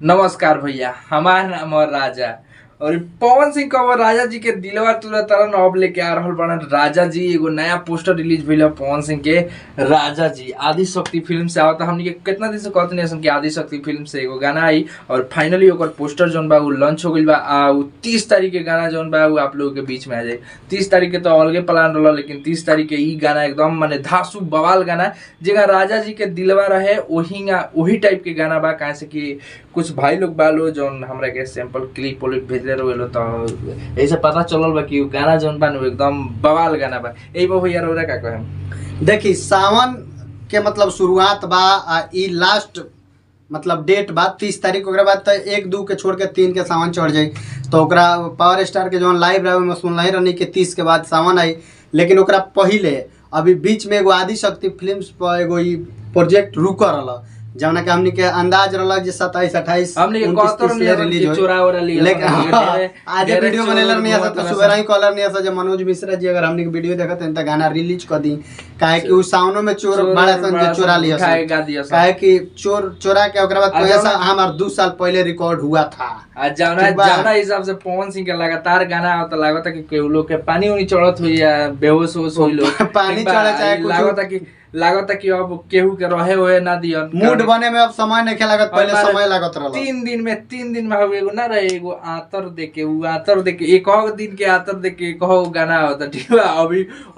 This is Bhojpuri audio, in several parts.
नमस्कार भैया, हमार नाम है राजा और पवन सिंह का वो राजा जी के दिलवा तुला तरन अब लेके आ रहल बड़न राजा जी। एगो नया पोस्टर रिलीज भइल पवन सिंह के राजा जी आदि शक्ति फिल्म से आवता। हमनी के कितना दिन से कहते नहीं कि आदि शक्ति फिल्म से एगो गाना आई और फाइनली ओकर पोस्टर जोन बा उ लॉन्च हो गइल बा। उ 30 तारीख के गाना जोन बा उ आप लोगों के बीच में आ जाए। 30 तारीख के तो अलगे प्लान रहल, लेकिन 30 तारीख के ई गाना एकदम माने धासु बवाल गाना जेगा राजा जी के दिलवा रहे वही टाइप के गाना बा। काहे से कि कुछ भाई लोग बालो जोन हमरा के सैंपल क्लिप भेजले रहे तो ऐसे पता चलल बा कि गाना जोन बा एकदम बवाल गाना बा। एई बा यार ओरा का कहे देखी सावन के मतलब शुरुआत बा ई लास्ट मतलब डेट बा 30 तारीख। ओकरा बाद तो 1-2 के छोड़ के 3 के सावन चढ़ जाई तो ओकरा पावर स्टार के जोन लाइव रहे में सुनल ही रहनी कि 30 के बाद सावन आई। लेकिन ओकरा पहिले अभी बीच में एगो आदि शक्ति फिल्म्स पर एगो ई प्रोजेक्ट रुक रहल जौना के हमनी के अंदाज रहल जे 27-28 हमनी के कहतर नहीं रिलीज हो चोरा और लिया। लेकिन आज वीडियो बनेलर नहीं आसा तो सुबह ही कॉलर नहीं आसा जे मनोज मिश्रा जी अगर हमनी के वीडियो देखत हैं त गाना रिलीज कर दी। काहे कि उ साउनो में चोर बड़ा सन जे चोरा लिया काहे कि चोरा के ओकरा बाद कोई ऐसा हमार 2 साल पहले रिकॉर्ड हुआ था। जाना हिसाब से पवन सिंह के लगातार गाना आवता लागता कि केहू लोग के पानी उनी चढ़त हुई या बेहोश होई लोग पानी चढ़े चाहे कुछ लागता कि अब केहू के रहे होए ना दियन मूड बने में अब समय नहीं लागत पहले समय लागत रहल। 3 दिन में हो एगो ना रहे एगो आतर देके उ आतर देके एक दिन के आतर देके एक गाना होता ठीक बा।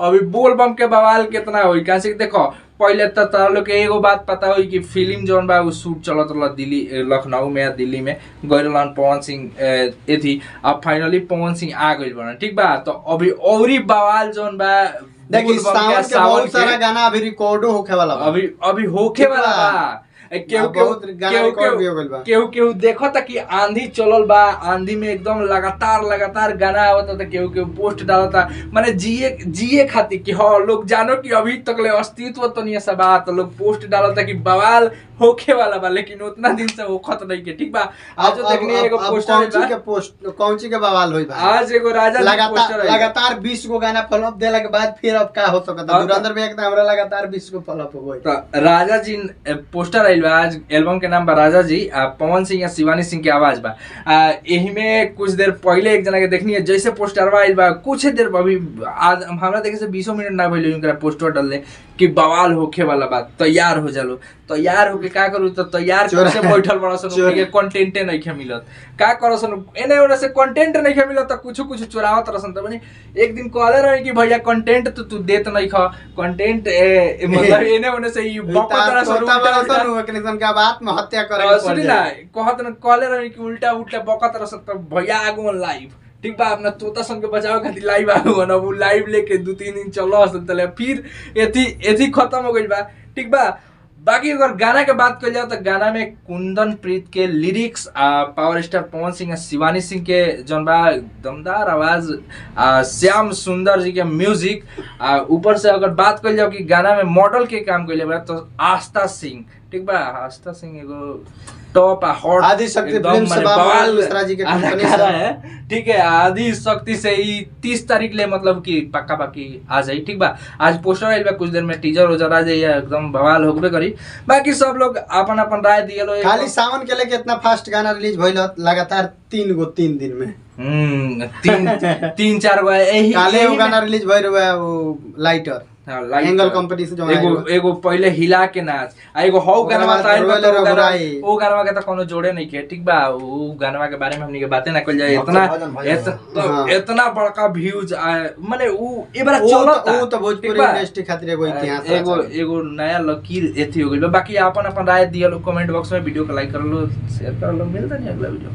अभी बोल बम के बवाल कितना होई काहे से देखो पहले तो तारा लोग के एगो बात पता हुई कि फिल्म जोन बा उ शूट चलत रहा दिल्ली लखनऊ में या दिल्ली में गइलन पवन सिंह एथी। अब फाइनली पवन सिंह आ गइल बना ठीक बा। तो अभी औरी बवाल जोन बा देखिए सावन के बहुत सारा गाना अभी रिकॉर्डो होखे वाला बा। अभी होखे वाला बा। केहू देखो था कि आंधी चलल बा, आंधी में एकदम लगातार गाना आवता था। केहू पोस्ट डालता माने जिए खातिर कि हाँ लोग जानो कि अभी तक ले अस्तित्व तो नहीं है बा तो लोग पोस्ट डालता कि बवाल होखे वाला बा। लेकिन उतना दिन से होखत नहीं के ठीक बा। आज देखने एगो पोस्टर कौंची के बवाल होई बा। आज एगो राजा लगातार 20 गो गाना फ्लॉप देला के बाद फिर अब का हो सकता धुरंधर में एक हमरा लगातार 20 गो फ्लॉप हो गई। तो राजा जी पोस्टर आइल बा। आज एल्बम के नाम बा राजा जी। पवन सिंह या शिवानी सिंह की आवाज बा। एही में कुछ देर पहले एक जना के देखनी है जैसे पोस्टर आइल बा कुछ देर अभी आज हमरा देखे से 20 मिनट ना भइल उनका पोस्टर डालले कि बवाल होखे वाला बा। तैयार हो जालो तैयार होके का करू तो तैयार से बैठल बड़ा सन के कंटेंट नहीं खे मिलत का करो सन एने ओने से कंटेंट नहीं खे मिलत तो कुछ चुरावत रसन। त बनी एक दिन कहले रहे कि भैया कंटेंट तो तू देत नहीं ख कंटेंट मतलब एने ओने से ई बकरा सन सन का बात में हत्या करे सुनी ना कहत न कहले रहे कि उल्टा बकत रसन। त भैया आगो लाइव ठीक बा अपना तोता सन के बचाव खातिर लाइव आगो ना वो लाइव लेके 2-3 दिन चलो सन तले फिर एथी खत्म हो गइल बा ठीक बा। बाकी अगर गाना के बात कर जाओ तो गाना में कुंदन प्रीत के lyrics power star Pawan Singh और शिवानी सिंह के जौन बा दमदार आवाज श्याम सुंदर जी के म्यूजिक ऊपर से अगर बात कर जाओ कि गाना में मॉडल के काम कर ले तो आस्था सिंह ठीक बा। आस्था सिंह एगो टॉप हॉट आदि शक्ति फिल्म से बवाल मिश्रा जी के कंपनी से है ठीक है। आदि शक्ति से ही 30 तारीख ले मतलब कि पक्का बाकी आ जाई ठीक बा। आज पोस्टर आइल बा कुछ देर में टीजर हो जा जाई एकदम बवाल होबे करी। बाकी सब लोग अपन राय दिए लो। खाली सावन के लेके इतना फास्ट गाना रिलीज भइल लगातार 3 दिन में 3-4 गो काले वो गाना रिलीज भइल हुआ वो लाइटर एंगल कंपनी से जो एगो पहले हिला के नाच एगो हौ गाना आइल बा ओ गाना के त कोनो जोड़े नहीं के ठीक बा। ओ गाना के बारे में हमनी के बातें ना कइल जाए इतना बड़का व्यूज माने उ ए बार चलत ओ तो भोजपुरी इंडस्ट्री खातिर एगो इतिहास एगो नया लकीर एथी हो गइल। बाकी अपन राय दियो कमेंट बॉक्स में वीडियो को लाइक कर लो शेयर कर लो। मिलता नहीं अगला वीडियो।